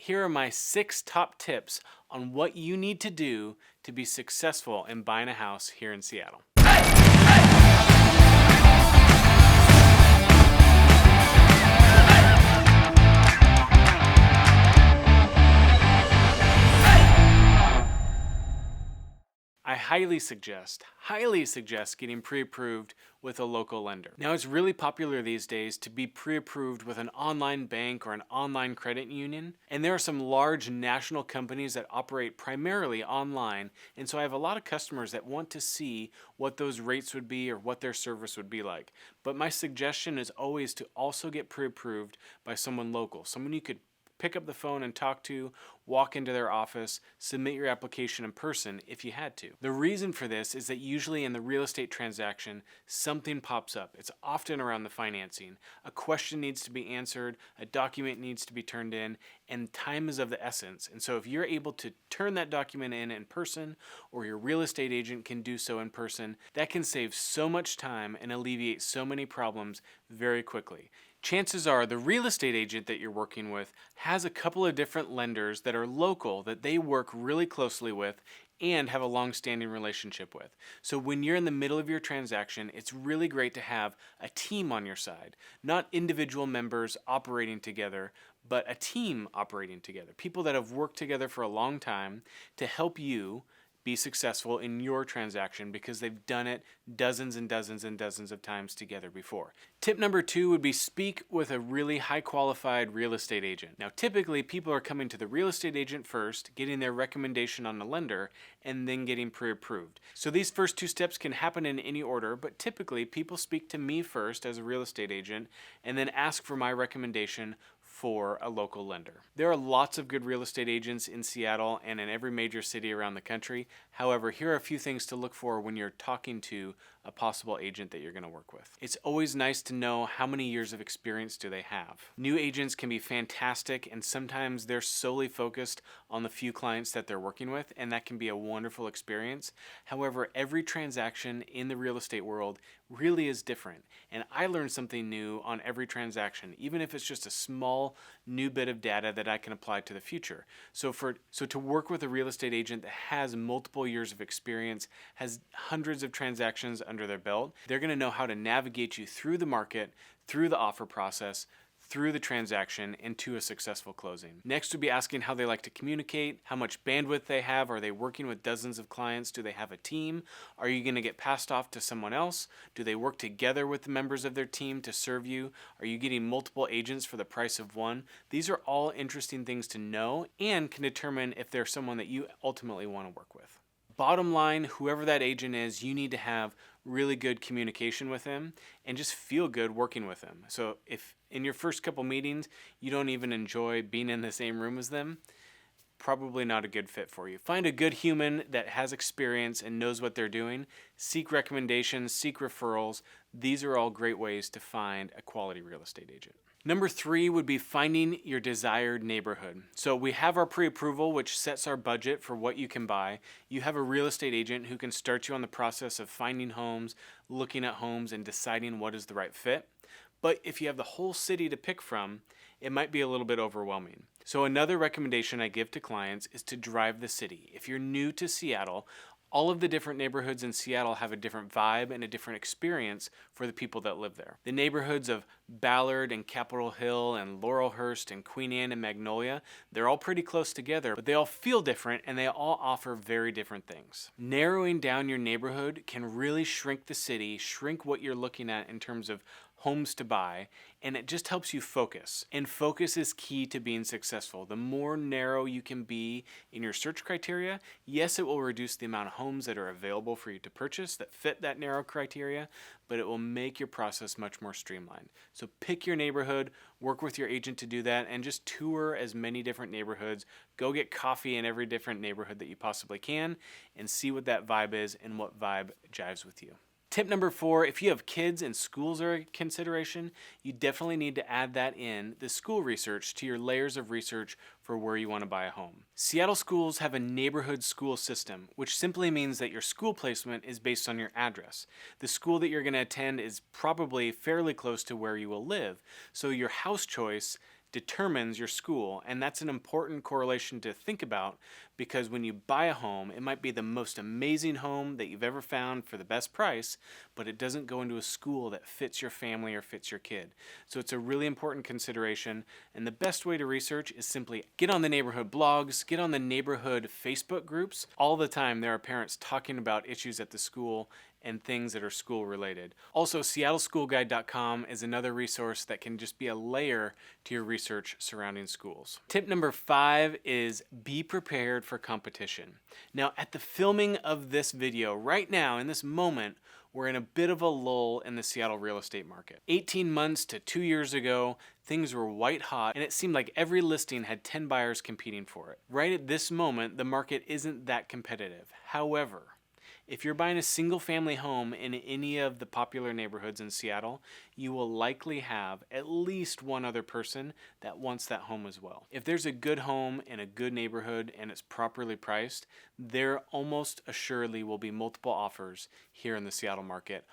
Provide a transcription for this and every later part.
here are my 6 top tips on what you need to do to be successful in buying a house here in Seattle. I highly suggest getting pre-approved with a local lender. Now, it's really popular these days to be pre-approved with an online bank or an online credit union, and there are some large national companies that operate primarily online, and so I have a lot of customers that want to see what those rates would be or what their service would be like. But my suggestion is always to also get pre-approved by someone local, someone you could pick up the phone and talk to, walk into their office, submit your application in person if you had to. The reason for this is that usually in the real estate transaction, something pops up. It's often around the financing. A question needs to be answered, a document needs to be turned in, and time is of the essence. And so if you're able to turn that document in person, or your real estate agent can do so in person, that can save so much time and alleviate so many problems very quickly. Chances are the real estate agent that you're working with has a couple of different lenders that are local that they work really closely with and have a long-standing relationship with. So when you're in the middle of your transaction, it's really great to have a team on your side, not individual members operating together, but a team operating together, people that have worked together for a long time to help you be successful in your transaction because they've done it dozens and dozens and dozens of times together before. Tip number 2 would be speak with a really high qualified real estate agent. Now, typically people are coming to the real estate agent first, getting their recommendation on the lender, and then getting pre-approved. So these first 2 steps can happen in any order, but typically people speak to me first as a real estate agent and then ask for my recommendation for a local lender. There are lots of good real estate agents in Seattle and in every major city around the country. However, here are a few things to look for when you're talking to a possible agent that you're going to work with. It's always nice to know how many years of experience do they have. New agents can be fantastic, and sometimes they're solely focused on the few clients that they're working with, and that can be a wonderful experience. However, every transaction in the real estate world really is different, and I learn something new on every transaction, even if it's just a small new bit of data that I can apply to the future. So to work with a real estate agent that has multiple years of experience, has hundreds of transactions under their belt, they're going to know how to navigate you through the market, through the offer process, through the transaction, into a successful closing. Next would be asking how they like to communicate, how much bandwidth they have. Are they working with dozens of clients? Do they have a team? Are you going to get passed off to someone else? Do they work together with the members of their team to serve you? Are you getting multiple agents for the price of one? These are all interesting things to know and can determine if they're someone that you ultimately want to work with. Bottom line, whoever that agent is, you need to have really good communication with him and just feel good working with him. So if in your first couple meetings you don't even enjoy being in the same room as them, probably not a good fit for you. Find a good human that has experience and knows what they're doing. Seek recommendations, seek referrals. These are all great ways to find a quality real estate agent. Number 3 would be finding your desired neighborhood. So we have our pre-approval, which sets our budget for what you can buy. You have a real estate agent who can start you on the process of finding homes, looking at homes, and deciding what is the right fit. But if you have the whole city to pick from, it might be a little bit overwhelming. So another recommendation I give to clients is to drive the city. If you're new to Seattle, all of the different neighborhoods in Seattle have a different vibe and a different experience for the people that live there. The neighborhoods of Ballard and Capitol Hill and Laurelhurst and Queen Anne and Magnolia, they're all pretty close together, but they all feel different and they all offer very different things. Narrowing down your neighborhood can really shrink the city, shrink what you're looking at in terms of homes to buy, and it just helps you focus. And focus is key to being successful. The more narrow you can be in your search criteria, yes, it will reduce the amount of homes that are available for you to purchase that fit that narrow criteria, but it will make your process much more streamlined. So pick your neighborhood, work with your agent to do that, and just tour as many different neighborhoods. Go get coffee in every different neighborhood that you possibly can and see what that vibe is and what vibe jives with you. Tip number 4, if you have kids and schools are a consideration, you definitely need to add that in, the school research, to your layers of research for where you want to buy a home. Seattle schools have a neighborhood school system, which simply means that your school placement is based on your address. The school that you're going to attend is probably fairly close to where you will live, so your house choice determines your school. And that's an important correlation to think about, because when you buy a home, it might be the most amazing home that you've ever found for the best price, but it doesn't go into a school that fits your family or fits your kid. So it's a really important consideration. And the best way to research is simply get on the neighborhood blogs, get on the neighborhood Facebook groups. All the time there are parents talking about issues at the school and things that are school related. Also, seattleschoolguide.com is another resource that can just be a layer to your research surrounding schools. Tip number 5 is be prepared for competition. Now, at the filming of this video, right now in this moment, we're in a bit of a lull in the Seattle real estate market. 18 months to 2 years ago, things were white hot, and it seemed like every listing had 10 buyers competing for it. Right at this moment, the market isn't that competitive. However, if you're buying a single family home in any of the popular neighborhoods in Seattle, you will likely have at least one other person that wants that home as well. If there's a good home in a good neighborhood and it's properly priced, there almost assuredly will be multiple offers here in the Seattle market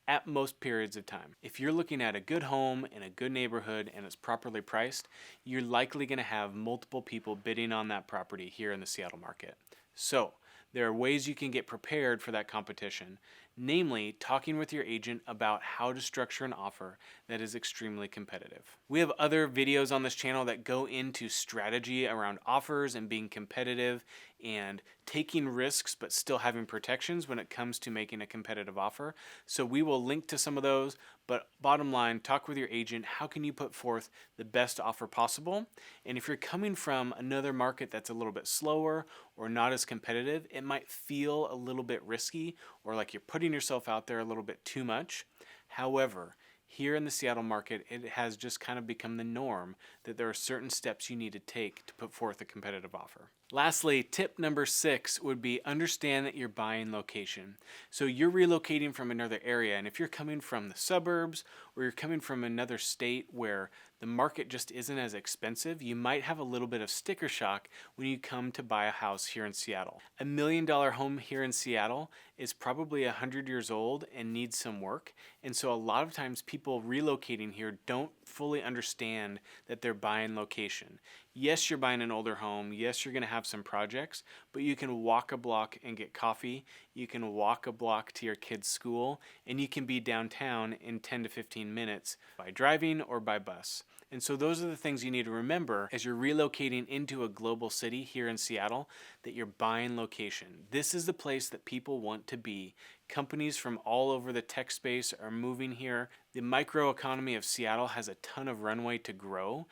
at most periods of time. If you're looking at a good home in a good neighborhood and it's properly priced, you're likely going to have multiple people bidding on that property here in the Seattle market. So, there are ways you can get prepared for that competition, namely talking with your agent about how to structure an offer that is extremely competitive. We have other videos on this channel that go into strategy around offers and being competitive and taking risks but still having protections when it comes to making a competitive offer. So we will link to some of those, but bottom line, talk with your agent. How can you put forth the best offer possible? And if you're coming from another market that's a little bit slower or not as competitive, it might feel a little bit risky or like you're putting yourself out there a little bit too much. However, here in the Seattle market, it has just kind of become the norm that there are certain steps you need to take to put forth a competitive offer. Lastly, tip number 6 would be understand that you're buying location. So you're relocating from another area, and if you're coming from the suburbs or you're coming from another state where the market just isn't as expensive, you might have a little bit of sticker shock when you come to buy a house here in Seattle. $1 million home here in Seattle is probably 100 years old and needs some work, and so a lot of times people relocating here don't fully understand that they're buying location. Yes, you're buying an older home. Yes, you're going to have some projects, but you can walk a block and get coffee. You can walk a block to your kid's school, and you can be downtown in 10 to 15 minutes by driving or by bus. And so those are the things you need to remember as you're relocating into a global city here in Seattle, that you're buying location. This is the place that people want to be. Companies from all over the tech space are moving here. The microeconomy of Seattle has a ton of runway to grow.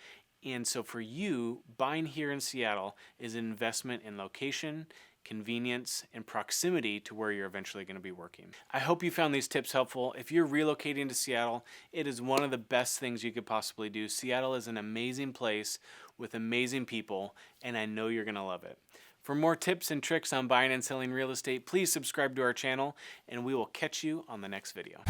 And so for you, buying here in Seattle is an investment in location, convenience, and proximity to where you're eventually going to be working. I hope you found these tips helpful. If you're relocating to Seattle, it is one of the best things you could possibly do. Seattle is an amazing place with amazing people, and I know you're going to love it. For more tips and tricks on buying and selling real estate, please subscribe to our channel, and we will catch you on the next video.